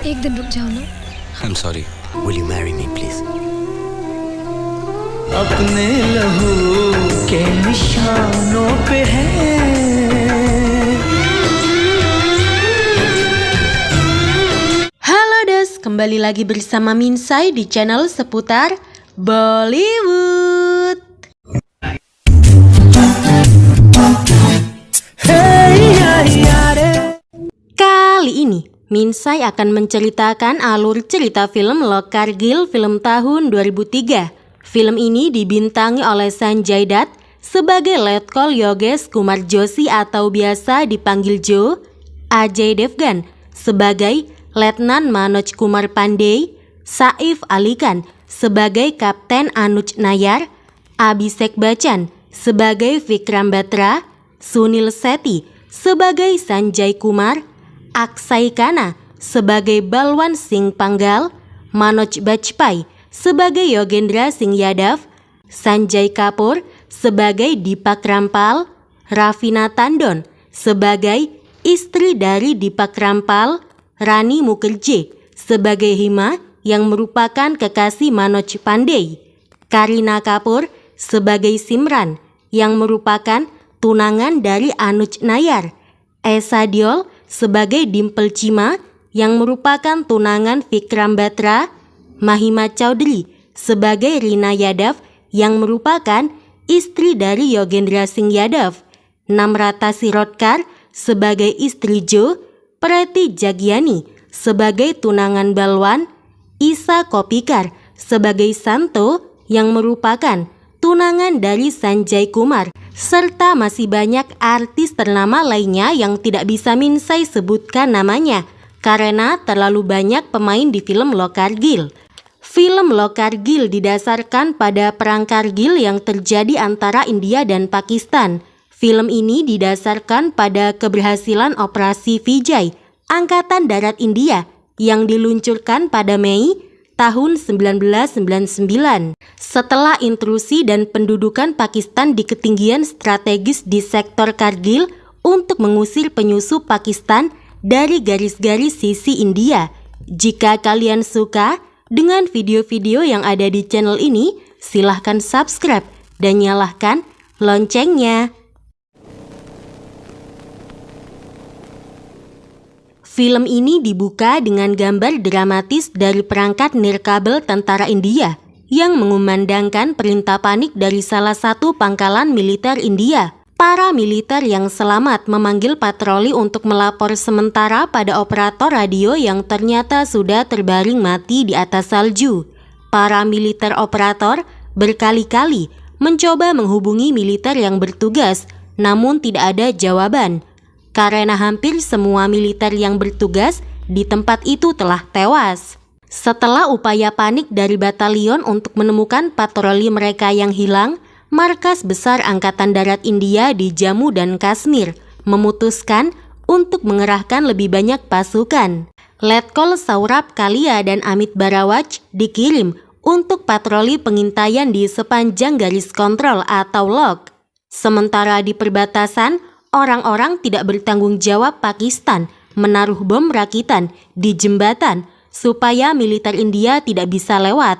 एक दिन रुक जाओ ना। I'm sorry. Will you marry me, please? अपने लहू के निशानों पे है। Halo Des, kembali lagi bersama Minsai di channel seputar Bollywood. Kali ini Minsai akan menceritakan alur cerita film Lokargil film tahun 2003. Film ini dibintangi oleh Sanjay Dutt sebagai Letkol Yogesh Kumar Joshi atau biasa dipanggil Joe, Ajay Devgan sebagai Letnan Manoj Kumar Pandey, Saif Ali Khan sebagai Kapten Anuj Nayar, Abhishek Bachchan sebagai Vikram Batra, Sunil Shetty sebagai Sanjay Kumar, Akshay Khanna sebagai Balwan Singh Panggal, Manoj Bajpayee sebagai Yogendra Singh Yadav, Sanjay Kapoor sebagai Deepak Rampal, Raveena Tandon sebagai istri dari Deepak Rampal, Rani Mukherjee sebagai Hima yang merupakan kekasih Manoj Pandey, Kareena Kapoor sebagai Simran yang merupakan tunangan dari Anuj Nayar, Esa Deol sebagai Dimple Chima yang merupakan tunangan Vikram Batra, Mahima Chaudhary sebagai Rina Yadav yang merupakan istri dari Yogendra Singh Yadav, Namrata Shirodkar sebagai istri Joe, Preity Jagiani sebagai tunangan Balwan, Isa Kopikar sebagai Santo yang merupakan tunangan dari Sanjay Kumar, serta masih banyak artis ternama lainnya yang tidak bisa Minsai sebutkan namanya karena terlalu banyak pemain di film Lokargil. Film Lokargil didasarkan pada perang Kargil yang terjadi antara India dan Pakistan. Film ini didasarkan pada keberhasilan Operasi Vijay, Angkatan Darat India yang diluncurkan pada Mei tahun 1999. Setelah intrusi dan pendudukan Pakistan di ketinggian strategis di sektor Kargil untuk mengusir penyusup Pakistan dari garis-garis sisi India. Jika kalian suka dengan video-video yang ada di channel ini, silahkan subscribe dan nyalakan loncengnya. Film ini dibuka dengan gambar dramatis dari perangkat nirkabel tentara India yang mengumandangkan perintah panik dari salah satu pangkalan militer India. Para militer yang selamat memanggil patroli untuk melapor sementara pada operator radio yang ternyata sudah terbaring mati di atas salju. Para militer operator berkali-kali mencoba menghubungi militer yang bertugas, namun tidak ada jawaban. Karena hampir semua militer yang bertugas di tempat itu telah tewas. Setelah upaya panik dari batalion untuk menemukan patroli mereka yang hilang, Markas Besar Angkatan Darat India di Jammu dan Kashmir memutuskan untuk mengerahkan lebih banyak pasukan. Letkol Saurabh Kalia dan Amit Barawaj dikirim untuk patroli pengintaian di sepanjang garis kontrol atau log. Sementara di perbatasan, orang-orang tidak bertanggung jawab Pakistan menaruh bom rakitan di jembatan supaya militer India tidak bisa lewat.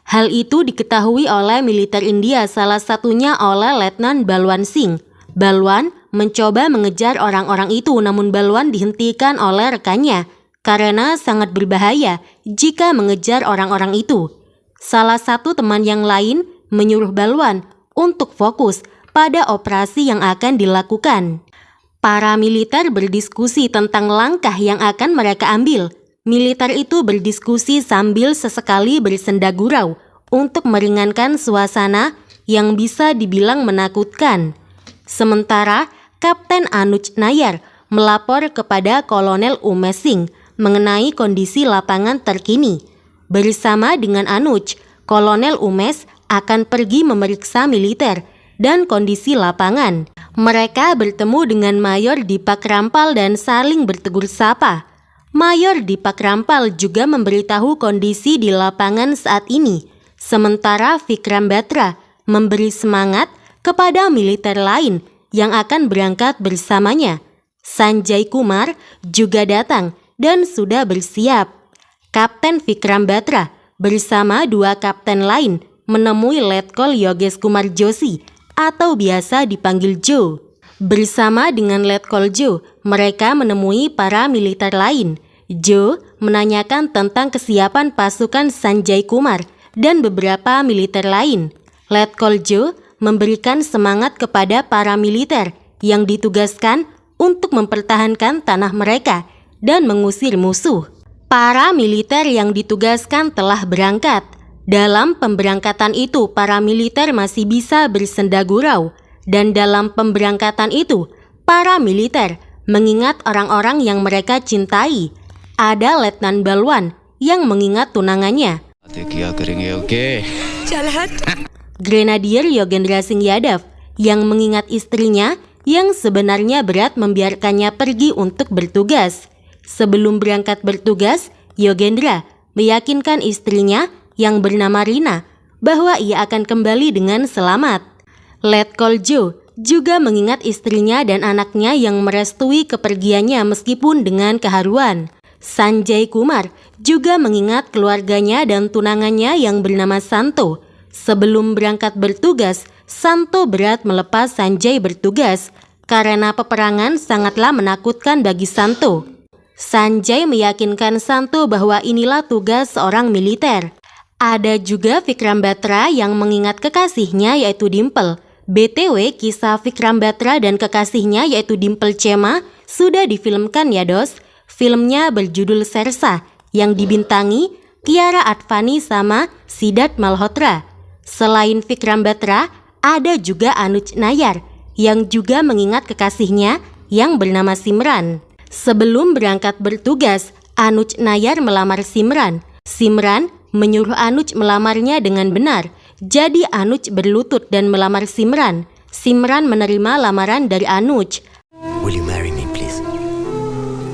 Hal itu diketahui oleh militer India, salah satunya oleh Letnan Balwan Singh. Balwan mencoba mengejar orang-orang itu, namun Balwan dihentikan oleh rekannya karena sangat berbahaya jika mengejar orang-orang itu. Salah satu teman yang lain menyuruh Balwan untuk fokus pada operasi yang akan dilakukan. Para militer berdiskusi tentang langkah yang akan mereka ambil. Militer itu berdiskusi sambil sesekali bersenda gurau untuk meringankan suasana yang bisa dibilang menakutkan. Sementara Kapten Anuj Nayar melapor kepada Kolonel Umesh Singh mengenai kondisi lapangan terkini. Bersama dengan Anuj, Kolonel Umesh akan pergi memeriksa militer dan kondisi lapangan. Mereka bertemu dengan Mayor Deepak Rampal dan saling bertegur sapa. Mayor Deepak Rampal juga memberitahu kondisi di lapangan saat ini, sementara Vikram Batra memberi semangat kepada militer lain yang akan berangkat bersamanya. Sanjay Kumar juga datang dan sudah bersiap. Kapten Vikram Batra bersama 2 kapten lain menemui Letkol Yogesh Kumar Joshi atau biasa dipanggil Joe. Bersama dengan Letkol Joe, mereka menemui para militer lain. Joe menanyakan tentang kesiapan pasukan Sanjay Kumar dan beberapa militer lain. Letkol Joe memberikan semangat kepada para militer yang ditugaskan untuk mempertahankan tanah mereka dan mengusir musuh. Para militer yang ditugaskan telah berangkat. Dalam pemberangkatan itu, para militer masih bisa bersenda gurau. Dan dalam pemberangkatan itu, para militer mengingat orang-orang yang mereka cintai. Ada Letnan Balwan yang mengingat tunangannya. Grenadier Yogendra Singh Yadav yang mengingat istrinya yang sebenarnya berat membiarkannya pergi untuk bertugas. Sebelum berangkat bertugas, Yogendra meyakinkan istrinya yang bernama Rina bahwa ia akan kembali dengan selamat. Letkol Joe juga mengingat istrinya dan anaknya yang merestui kepergiannya meskipun dengan keharuan. Sanjay Kumar juga mengingat keluarganya dan tunangannya yang bernama Santo. Sebelum berangkat bertugas, Santo berat melepas Sanjay bertugas karena peperangan sangatlah menakutkan bagi Santo. Sanjay meyakinkan Santo bahwa inilah tugas seorang militer. Ada juga Vikram Batra yang mengingat kekasihnya yaitu Dimple. BTW, kisah Vikram Batra dan kekasihnya yaitu Dimple Chema sudah difilmkan ya dos. Filmnya berjudul Shershah yang dibintangi Kiara Advani sama Siddharth Malhotra. Selain Vikram Batra, ada juga Anuj Nayar yang juga mengingat kekasihnya yang bernama Simran. Sebelum berangkat bertugas, Anuj Nayar melamar Simran. Simran menyuruh Anuj melamarnya dengan benar. Jadi Anuj berlutut dan melamar Simran. Simran menerima lamaran dari Anuj. Will you marry me, please?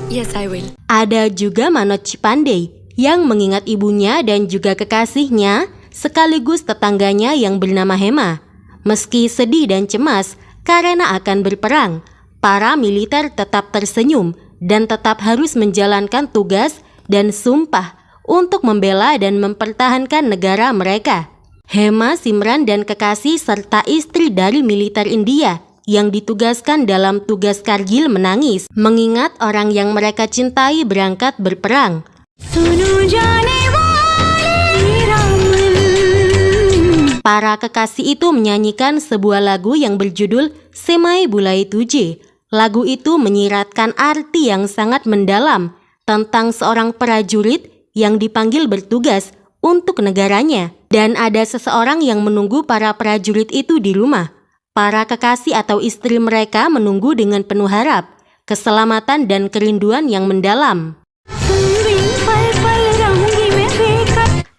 Yes, I will. Ada juga Manoj Pandey yang mengingat ibunya dan juga kekasihnya sekaligus tetangganya yang bernama Hema. Meski sedih dan cemas karena akan berperang, para militer tetap tersenyum dan tetap harus menjalankan tugas dan sumpah untuk membela dan mempertahankan negara mereka. Hema, Simran, dan kekasih serta istri dari militer India yang ditugaskan dalam tugas Kargil menangis mengingat orang yang mereka cintai berangkat berperang. Para kekasih itu menyanyikan sebuah lagu yang berjudul Semai Bulai Tuje. Lagu itu menyiratkan arti yang sangat mendalam tentang seorang prajurit yang dipanggil bertugas untuk negaranya. Dan ada seseorang yang menunggu para prajurit itu di rumah. Para kekasih atau istri mereka menunggu dengan penuh harap, keselamatan dan kerinduan yang mendalam.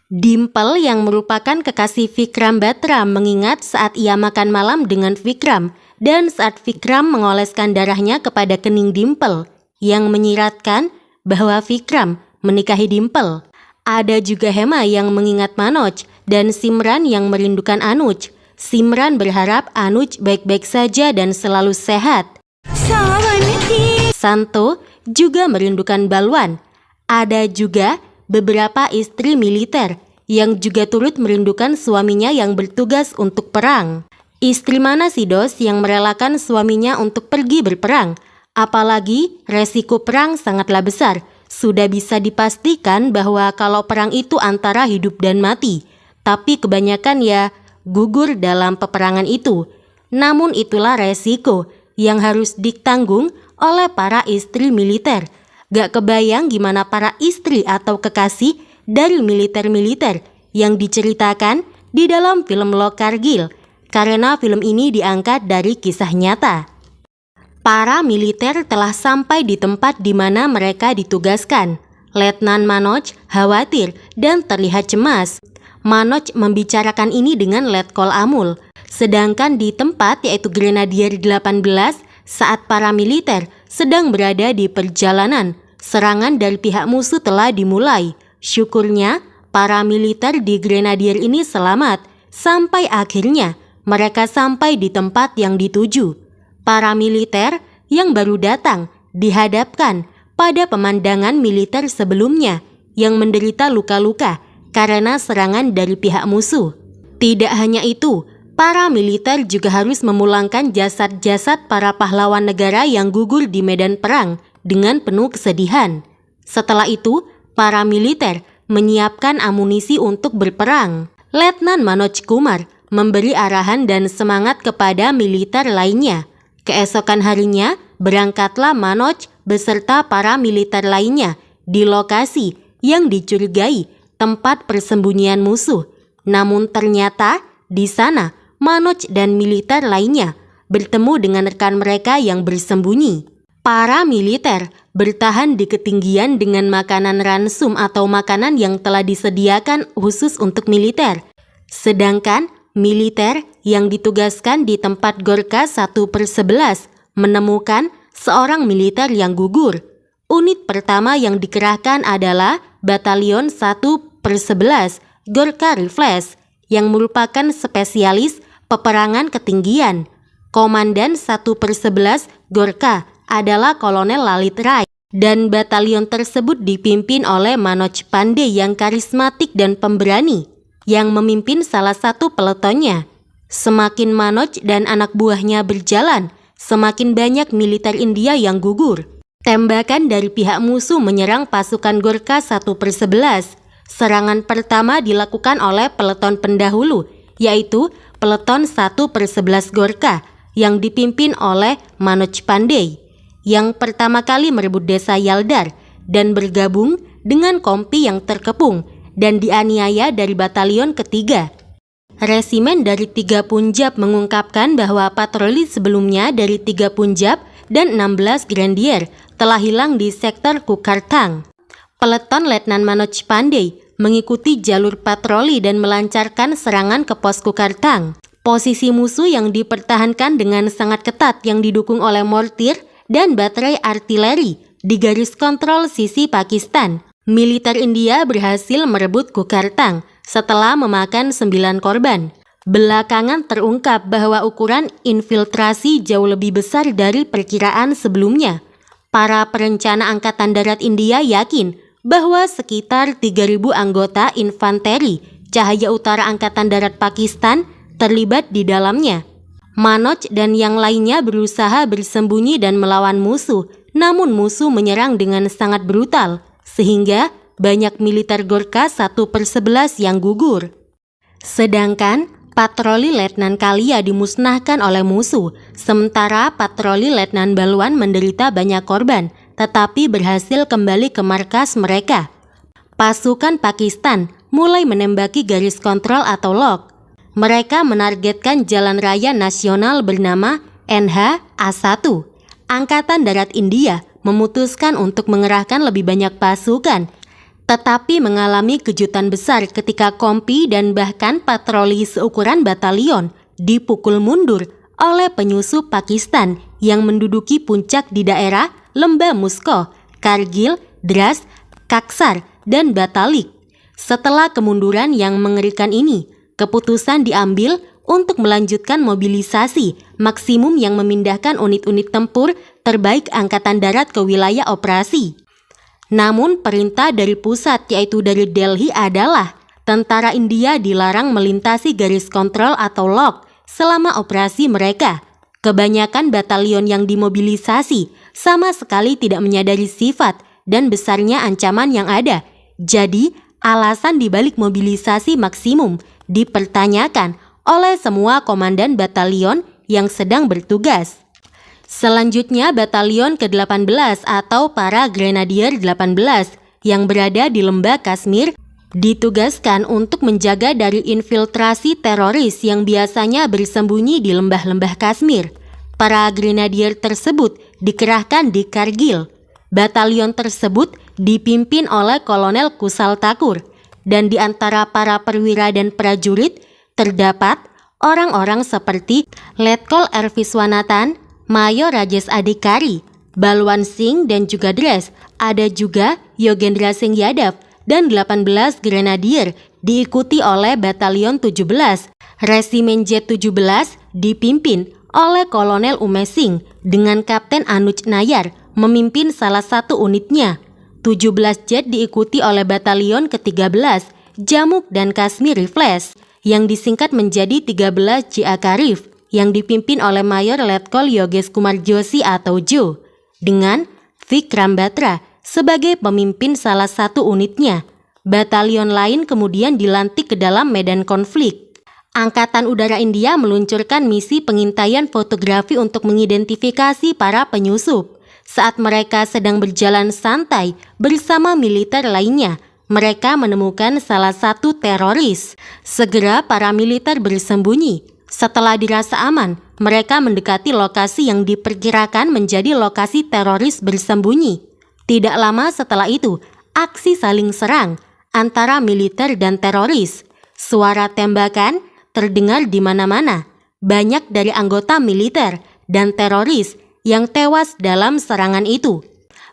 Dimple yang merupakan kekasih Vikram Batra mengingat saat ia makan malam dengan Vikram dan saat Vikram mengoleskan darahnya kepada kening Dimple yang menyiratkan bahwa Vikram menikahi Dimple. Ada juga Hema yang mengingat Manoj dan Simran yang merindukan Anuj. Simran berharap Anuj baik-baik saja dan selalu sehat. Santo juga merindukan Balwan. Ada juga beberapa istri militer yang juga turut merindukan suaminya yang bertugas untuk perang. Istri mana sih dos yang merelakan suaminya untuk pergi berperang? Apalagi resiko perang sangatlah besar. Sudah bisa dipastikan bahwa kalau perang itu antara hidup dan mati. Tapi kebanyakan ya gugur dalam peperangan itu. Namun itulah resiko yang harus ditanggung oleh para istri militer. Gak kebayang gimana para istri atau kekasih dari militer-militer yang diceritakan di dalam film Lok Kargil. Karena film ini diangkat dari kisah nyata. Para militer telah sampai di tempat di mana mereka ditugaskan. Letnan Manoj khawatir dan terlihat cemas. Manoj membicarakan ini dengan Letkol Amul. Sedangkan di tempat yaitu Grenadier 18 saat para militer sedang berada di perjalanan, serangan dari pihak musuh telah dimulai. Syukurnya para militer di Grenadier ini selamat sampai akhirnya mereka sampai di tempat yang dituju. Para militer yang baru datang dihadapkan pada pemandangan militer sebelumnya yang menderita luka-luka karena serangan dari pihak musuh. Tidak hanya itu, para militer juga harus memulangkan jasad-jasad para pahlawan negara yang gugur di medan perang dengan penuh kesedihan. Setelah itu, para militer menyiapkan amunisi untuk berperang. Letnan Manoj Kumar memberi arahan dan semangat kepada militer lainnya. Keesokan harinya, berangkatlah Manoj beserta para militer lainnya di lokasi yang dicurigai tempat persembunyian musuh. Namun ternyata di sana Manoj dan militer lainnya bertemu dengan rekan mereka yang bersembunyi. Para militer bertahan di ketinggian dengan makanan ransum atau makanan yang telah disediakan khusus untuk militer. Sedangkan militer yang ditugaskan di tempat Gorka 1/11 menemukan seorang militer yang gugur. Unit pertama yang dikerahkan adalah Batalion 1/11 Gorka Rifles yang merupakan spesialis peperangan ketinggian. Komandan 1/11 Gorka adalah Kolonel Lalit Rai, dan batalion tersebut dipimpin oleh Manoj Pandey yang karismatik dan pemberani, yang memimpin salah satu peletonnya. Semakin Manoj dan anak buahnya berjalan, semakin banyak militer India yang gugur. Tembakan dari pihak musuh menyerang pasukan Gorka 1/11. Serangan pertama dilakukan oleh peleton pendahulu, yaitu peleton 1/11 Gorka yang dipimpin oleh Manoj Pandey, yang pertama kali merebut desa Yaldar dan bergabung dengan kompi yang terkepung dan dianiaya dari batalion ketiga. Resimen dari 3 Punjab mengungkapkan bahwa patroli sebelumnya dari 3 Punjab dan 16 Grenadier telah hilang di sektor Kukartang. Peleton Letnan Manoj Pandey mengikuti jalur patroli dan melancarkan serangan ke pos Kukartang. Posisi musuh yang dipertahankan dengan sangat ketat yang didukung oleh mortir dan baterai artileri di garis kontrol sisi Pakistan. Militer India berhasil merebut Kukartang setelah memakan 9 korban. Belakangan terungkap bahwa ukuran infiltrasi jauh lebih besar dari perkiraan sebelumnya. Para perencana Angkatan Darat India yakin bahwa sekitar 3.000 anggota infanteri Cahaya Utara Angkatan Darat Pakistan terlibat di dalamnya. Manoj dan yang lainnya berusaha bersembunyi dan melawan musuh, namun musuh menyerang dengan sangat brutal, sehingga banyak militer Gorka 1/11 yang gugur. Sedangkan patroli Letnan Kalia dimusnahkan oleh musuh, sementara patroli Letnan Balwan menderita banyak korban, tetapi berhasil kembali ke markas mereka. Pasukan Pakistan mulai menembaki garis kontrol atau lock. Mereka menargetkan jalan raya nasional bernama NH-A1. Angkatan Darat India memutuskan untuk mengerahkan lebih banyak pasukan, tetapi mengalami kejutan besar ketika kompi dan bahkan patroli seukuran batalion dipukul mundur oleh penyusup Pakistan yang menduduki puncak di daerah Lembah Musko, Kargil, Dras, Kaksar, dan Batalik. Setelah kemunduran yang mengerikan ini, keputusan diambil untuk melanjutkan mobilisasi maksimum yang memindahkan unit-unit tempur terbaik Angkatan Darat ke wilayah operasi. Namun perintah dari pusat, yaitu dari Delhi, adalah tentara India dilarang melintasi garis kontrol atau lock selama operasi mereka. Kebanyakan batalion yang dimobilisasi sama sekali tidak menyadari sifat dan besarnya ancaman yang ada. Jadi, alasan dibalik mobilisasi maksimum dipertanyakan oleh semua komandan batalion yang sedang bertugas. Selanjutnya batalion ke-18 atau para Grenadier 18 yang berada di lembah Kashmir ditugaskan untuk menjaga dari infiltrasi teroris yang biasanya bersembunyi di lembah-lembah Kashmir. Para Grenadier tersebut dikerahkan di Kargil. Batalion tersebut dipimpin oleh Kolonel Kusal Thakur, dan di antara para perwira dan prajurit terdapat orang-orang seperti Letkol R. Viswanathan, Mayor Rajesh Adhikari, Balwan Singh dan juga Dres. Ada juga Yogendra Singh Yadav dan 18 Grenadier diikuti oleh Batalion 17. Resimen J-17 dipimpin oleh Kolonel Umesh Singh dengan Kapten Anuj Nayar memimpin salah satu unitnya. 17 jet diikuti oleh batalion ke-13 Jammu dan Kashmir Rifles yang disingkat menjadi 13 JAKARIF yang dipimpin oleh Mayor Letkol Yogesh Kumar Joshi atau Jo dengan Vikram Batra sebagai pemimpin salah satu unitnya. Batalion lain kemudian dilantik ke dalam medan konflik. Angkatan Udara India meluncurkan misi pengintaian fotografi untuk mengidentifikasi para penyusup. Saat mereka sedang berjalan santai bersama militer lainnya, mereka menemukan salah satu teroris. Segera para militer bersembunyi. Setelah dirasa aman, mereka mendekati lokasi yang diperkirakan menjadi lokasi teroris bersembunyi. Tidak lama setelah itu, aksi saling serang antara militer dan teroris. Suara tembakan terdengar di mana-mana. Banyak dari anggota militer dan teroris yang tewas dalam serangan itu.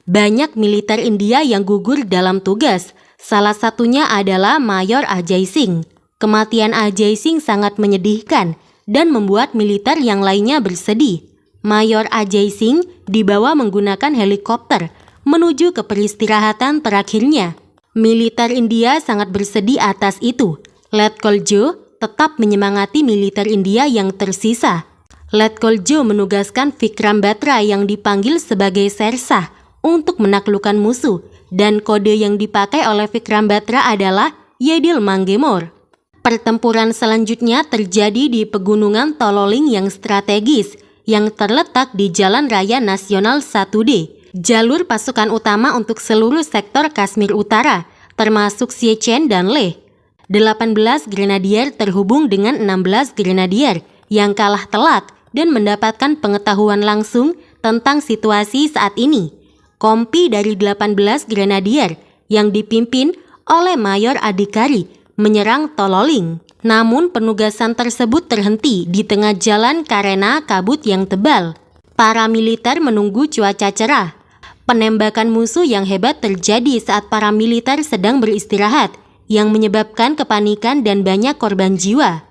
Banyak militer India yang gugur dalam tugas. Salah satunya adalah Mayor Ajay Singh. Kematian Ajay Singh sangat menyedihkan dan membuat militer yang lainnya bersedih. Mayor Ajay Singh dibawa menggunakan helikopter menuju ke peristirahatan terakhirnya. Militer India sangat bersedih atas itu. Letkol Jo tetap menyemangati militer India yang tersisa. Letkol Jo menugaskan Vikram Batra yang dipanggil sebagai Sersah untuk menaklukkan musuh, dan kode yang dipakai oleh Vikram Batra adalah Yedil Mangemor. Pertempuran selanjutnya terjadi di pegunungan Tololing yang strategis yang terletak di Jalan Raya Nasional 1D, jalur pasukan utama untuk seluruh sektor Kashmir Utara, termasuk Siachen dan Leh. 18 grenadier terhubung dengan 16 grenadier yang kalah telak dan mendapatkan pengetahuan langsung tentang situasi saat ini. Kompi dari 18 grenadier yang dipimpin oleh Mayor Adhikari menyerang Tololing. Namun penugasan tersebut terhenti di tengah jalan karena kabut yang tebal. Para militer menunggu cuaca cerah. Penembakan musuh yang hebat terjadi saat para militer sedang beristirahat, yang menyebabkan kepanikan dan banyak korban jiwa.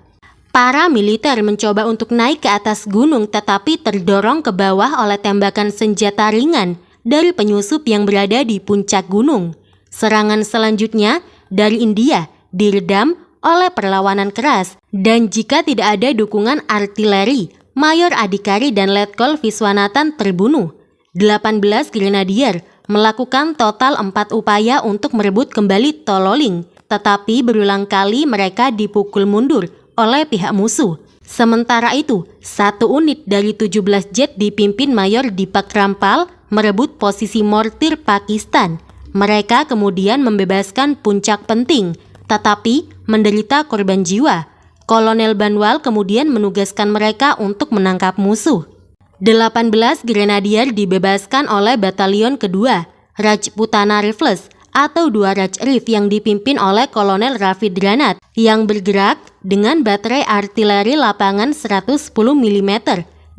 Para militer mencoba untuk naik ke atas gunung tetapi terdorong ke bawah oleh tembakan senjata ringan dari penyusup yang berada di puncak gunung. Serangan selanjutnya dari India diredam oleh perlawanan keras, dan jika tidak ada dukungan artileri, Mayor Adhikari dan Letkol Viswanathan terbunuh. 18 grenadier melakukan total 4 upaya untuk merebut kembali Tololing, tetapi berulang kali mereka dipukul mundur oleh pihak musuh. Sementara itu, satu unit dari 17 jet dipimpin Mayor Deepak Rampal merebut posisi mortir Pakistan. Mereka kemudian membebaskan puncak penting, tetapi menderita korban jiwa. Kolonel Banwal kemudian menugaskan mereka untuk menangkap musuh. 18 grenadier dibebaskan oleh batalion kedua, Rajputana Rifles, atau 2 Rajrif yang dipimpin oleh Kolonel Ravidranat yang bergerak dengan baterai artileri lapangan 110 mm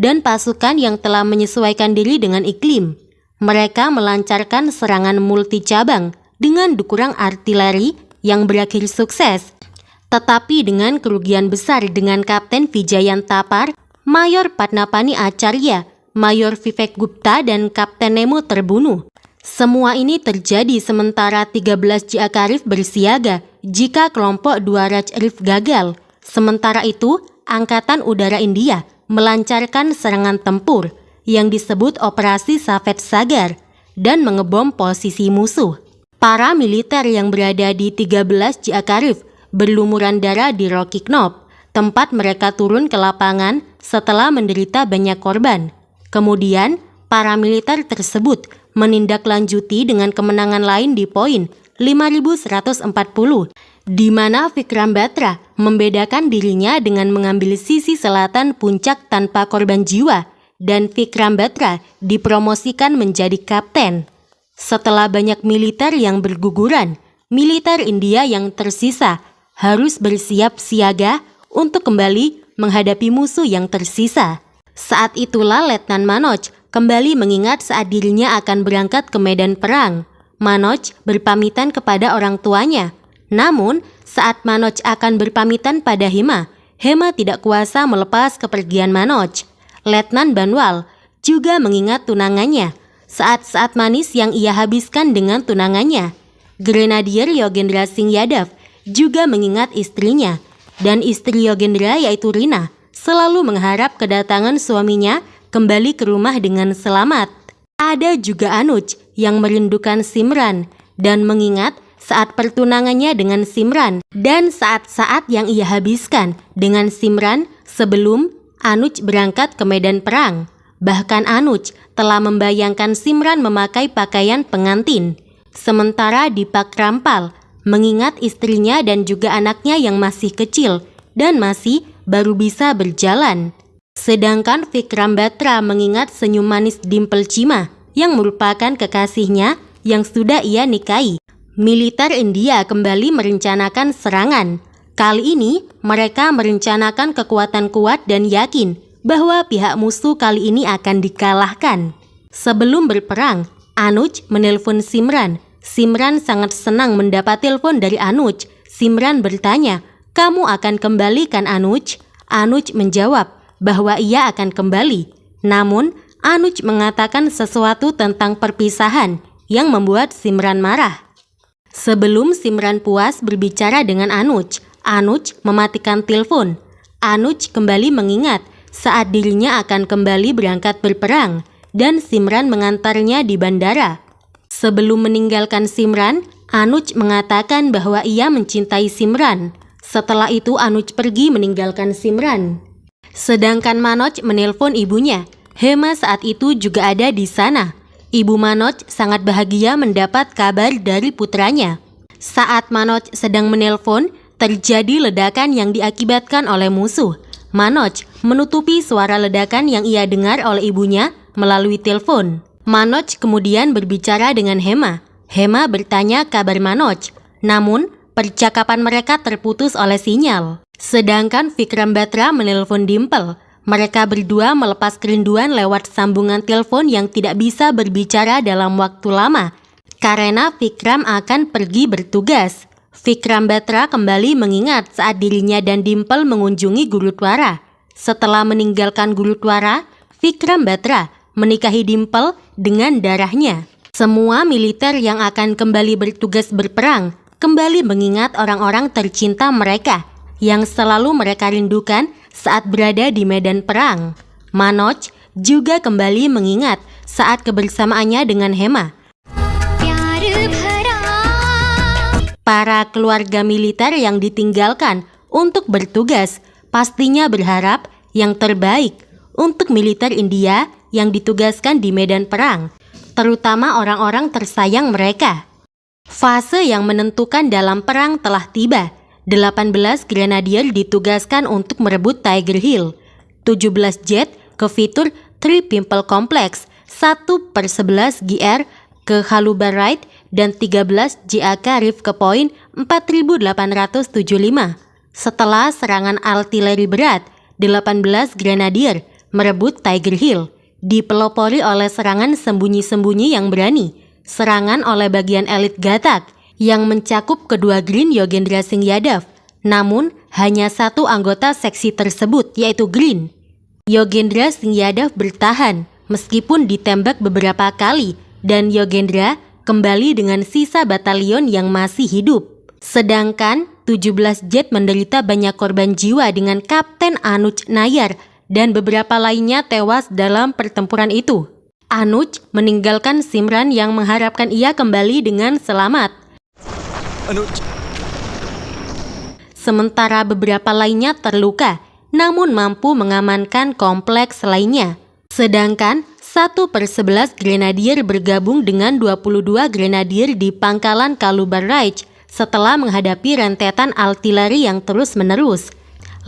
dan pasukan yang telah menyesuaikan diri dengan iklim. Mereka melancarkan serangan multi cabang dengan dukungan artileri yang berakhir sukses, tetapi dengan kerugian besar dengan Kapten Vijayan Thapar, Mayor Padnapani Acharya, Mayor Vivek Gupta dan Kapten Nemo terbunuh. Semua ini terjadi sementara 13 JAKARIF bersiaga jika kelompok 2 Rajrif gagal. Sementara itu, Angkatan Udara India melancarkan serangan tempur yang disebut Operasi Safed Sagar dan mengebom posisi musuh. Para militer yang berada di 13 JAKARIF berlumuran darah di Rocky Knob, tempat mereka turun ke lapangan setelah menderita banyak korban. Kemudian, para militer tersebut menindaklanjuti dengan kemenangan lain di poin 5140, di mana Vikram Batra membedakan dirinya dengan mengambil sisi selatan puncak tanpa korban jiwa, dan Vikram Batra dipromosikan menjadi kapten. Setelah banyak militer yang berguguran, militer India yang tersisa harus bersiap siaga untuk kembali menghadapi musuh yang tersisa. Saat itulah Letnan Manoj kembali mengingat saat dirinya akan berangkat ke medan perang. Manoj berpamitan kepada orang tuanya. Namun, saat Manoj akan berpamitan pada Hema, Hema tidak kuasa melepas kepergian Manoj. Letnan Banwal juga mengingat tunangannya. saat-saat manis yang ia habiskan dengan tunangannya. Grenadier Yogendra Singh Yadav juga mengingat istrinya, dan istri Yogendra yaitu Rina selalu mengharap kedatangan suaminya kembali ke rumah dengan selamat. Ada juga Anuj yang merindukan Simran dan mengingat saat pertunangannya dengan Simran dan saat-saat yang ia habiskan dengan Simran sebelum Anuj berangkat ke medan perang. Bahkan Anuj telah membayangkan Simran memakai pakaian pengantin. Sementara Deepak Rampal mengingat istrinya dan juga anaknya yang masih kecil dan masih baru bisa berjalan. Sedangkan Vikram Batra mengingat senyum manis Dimple Chima yang merupakan kekasihnya yang sudah ia nikahi. Militer India kembali merencanakan serangan. Kali ini mereka merencanakan kekuatan kuat dan yakin bahwa pihak musuh kali ini akan dikalahkan. Sebelum berperang, Anuj menelpon Simran. Simran sangat senang mendapat telepon dari Anuj. Simran bertanya, "Kamu akan kembali kan Anuj?" Anuj menjawab bahwa ia akan kembali. Namun, Anuj mengatakan sesuatu tentang perpisahan yang membuat Simran marah. Sebelum Simran puas berbicara dengan Anuj, Anuj mematikan telepon. Anuj kembali mengingat saat dirinya akan kembali berangkat berperang dan Simran mengantarnya di bandara. Sebelum meninggalkan Simran, Anuj mengatakan bahwa ia mencintai Simran. Setelah itu Anuj pergi meninggalkan Simran. Sedangkan Manoj menelpon ibunya. Hema saat itu juga ada di sana. Ibu Manoj sangat bahagia mendapat kabar dari putranya. Saat Manoj sedang menelpon, terjadi ledakan yang diakibatkan oleh musuh. Manoj menutupi suara ledakan yang ia dengar oleh ibunya melalui telepon. Manoj kemudian berbicara dengan Hema. Hema bertanya kabar Manoj, namun percakapan mereka terputus oleh sinyal. Sedangkan Vikram Batra menelpon Dimple. Mereka berdua melepas kerinduan lewat sambungan telepon yang tidak bisa berbicara dalam waktu lama karena Vikram akan pergi bertugas. Vikram Batra kembali mengingat saat dirinya dan Dimple mengunjungi Gurudwara. Setelah meninggalkan Gurudwara, Vikram Batra menikahi Dimple dengan darahnya. Semua militer yang akan kembali bertugas berperang kembali mengingat orang-orang tercinta mereka yang selalu mereka rindukan saat berada di medan perang. Manoj juga kembali mengingat saat kebersamaannya dengan Hema. Para keluarga militer yang ditinggalkan untuk bertugas pastinya berharap yang terbaik untuk militer India yang ditugaskan di medan perang, terutama orang-orang tersayang mereka. Fase yang menentukan dalam perang telah tiba. 18 grenadier ditugaskan untuk merebut Tiger Hill, 17 jet ke fitur 3 Pimple Complex, 1/11 GR ke Halubarite, dan 13 JAK Reef ke poin 4875. Setelah serangan artileri berat, 18 grenadier merebut Tiger Hill, dipelopori oleh serangan sembunyi-sembunyi yang berani, serangan oleh bagian elit Gatak, yang mencakup kedua Green Yogendra Singh Yadav. Namun, hanya satu anggota seksi tersebut, yaitu Green. Yogendra Singh Yadav bertahan meskipun ditembak beberapa kali dan Yogendra kembali dengan sisa batalion yang masih hidup. Sedangkan 17 jet menderita banyak korban jiwa dengan Kapten Anuj Nayar dan beberapa lainnya tewas dalam pertempuran itu. Anuj meninggalkan Simran yang mengharapkan ia kembali dengan selamat. Anuj. Sementara beberapa lainnya terluka, namun mampu mengamankan kompleks lainnya. Sedangkan 1/11 grenadier bergabung dengan 22 grenadier di pangkalan Kalubar-Raj setelah menghadapi rentetan artileri yang terus-menerus.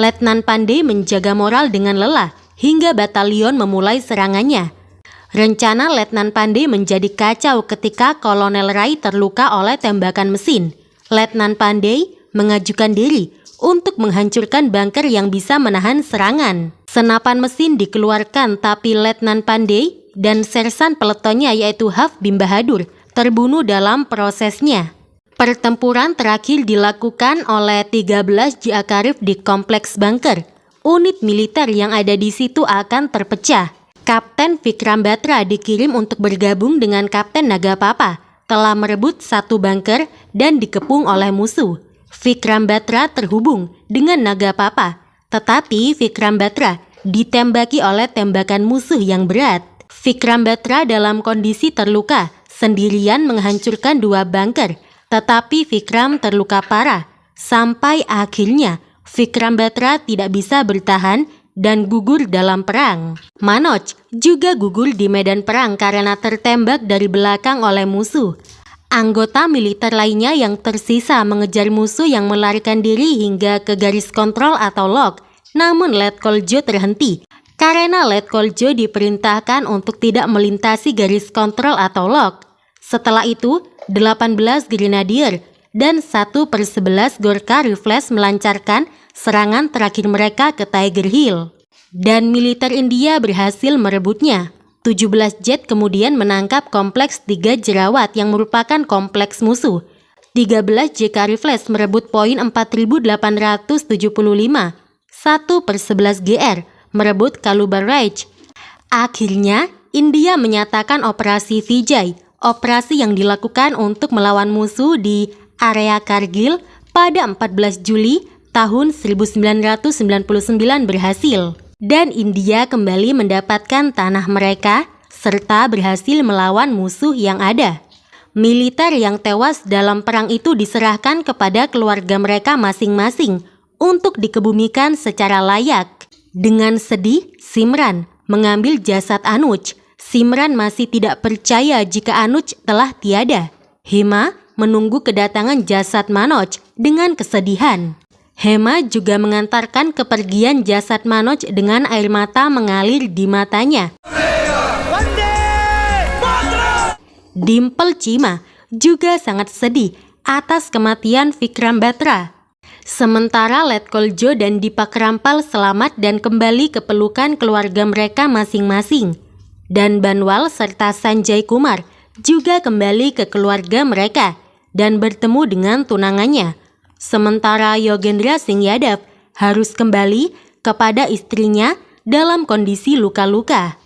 Letnan Pandey menjaga moral dengan lelah hingga batalion memulai serangannya. Rencana Letnan Pandey menjadi kacau ketika Kolonel Rai terluka oleh tembakan mesin. Letnan Pandey mengajukan diri untuk menghancurkan bunker yang bisa menahan serangan. Senapan mesin dikeluarkan tapi Letnan Pandey dan sersan peletonnya yaitu Haf Bim Bahadur terbunuh dalam prosesnya. Pertempuran terakhir dilakukan oleh 13 JAK Reef di kompleks bunker. Unit militer yang ada di situ akan terpecah Kapten Vikram Batra dikirim untuk bergabung dengan Kapten Nagapapa, telah merebut satu bunker dan dikepung oleh musuh. Vikram Batra terhubung dengan Nagapapa, tetapi Vikram Batra ditembaki oleh tembakan musuh yang berat. Vikram Batra dalam kondisi terluka, sendirian menghancurkan dua bunker, tetapi Vikram terluka parah. Sampai akhirnya Vikram Batra tidak bisa bertahan dan gugur dalam perang. Manoj juga gugur di medan perang karena tertembak dari belakang oleh musuh. Anggota militer lainnya yang tersisa mengejar musuh yang melarikan diri hingga ke garis kontrol atau lock. Namun Letkol Jo terhenti karena Letkol Jo diperintahkan untuk tidak melintasi garis kontrol atau lock. Setelah itu, 18 grenadier dan 1/11 Gorkha Rifles melancarkan serangan terakhir mereka ke Tiger Hill. Dan militer India berhasil merebutnya. 17 jet kemudian menangkap kompleks 3 jerawat yang merupakan kompleks musuh. 13 JK Rifles merebut poin 4875. 1/11 GR merebut Kalubar Ridge. Akhirnya, India menyatakan Operasi Vijay, operasi yang dilakukan untuk melawan musuh di area Kargil pada 14 Juli tahun 1999 berhasil. Dan India kembali mendapatkan tanah mereka serta berhasil melawan musuh yang ada. Militer yang tewas dalam perang itu diserahkan kepada keluarga mereka masing-masing untuk dikebumikan secara layak. Dengan sedih, Simran mengambil jasad Anuj. Simran masih tidak percaya jika Anuj telah tiada. Hema menunggu kedatangan jasad Manoj dengan kesedihan. Hema juga mengantarkan kepergian jasad Manoj dengan air mata mengalir di matanya. Dimple Chima juga sangat sedih atas kematian Vikram Batra. Sementara Letkol Jo dan Deepak Rampal selamat dan kembali ke pelukan keluarga mereka masing-masing. Dan Banwal serta Sanjay Kumar juga kembali ke keluarga mereka dan bertemu dengan tunangannya. Sementara Yogendra Singh Yadav harus kembali kepada istrinya dalam kondisi luka-luka.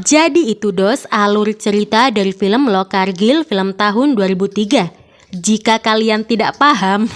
Jadi itu dos alur cerita dari film Lok Kargil film tahun 2003. Jika kalian tidak paham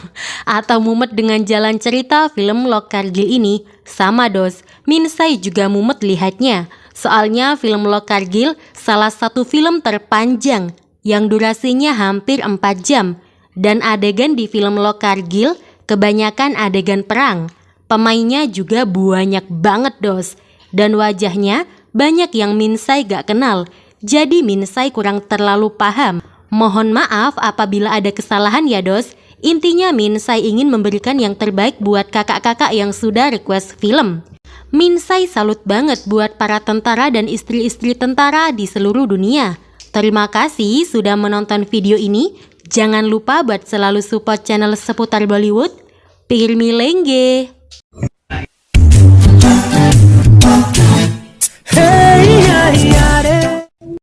atau mumet dengan jalan cerita film Lok Kargil ini, sama dos, Minsai juga mumet lihatnya. Soalnya film Lok Kargil salah satu film terpanjang yang durasinya hampir 4 jam. Dan adegan di film Lok Kargil kebanyakan adegan perang. Pemainnya juga banyak banget dos. Dan wajahnya banyak yang Minsai gak kenal. Jadi Minsai kurang terlalu paham. Mohon maaf apabila ada kesalahan ya dos. Intinya Minsai ingin memberikan yang terbaik buat kakak-kakak yang sudah request film. Minsai salut banget buat para tentara dan istri-istri tentara di seluruh dunia. Terima kasih sudah menonton video ini. Jangan lupa buat selalu support channel seputar Bollywood. Pirmi Lengge.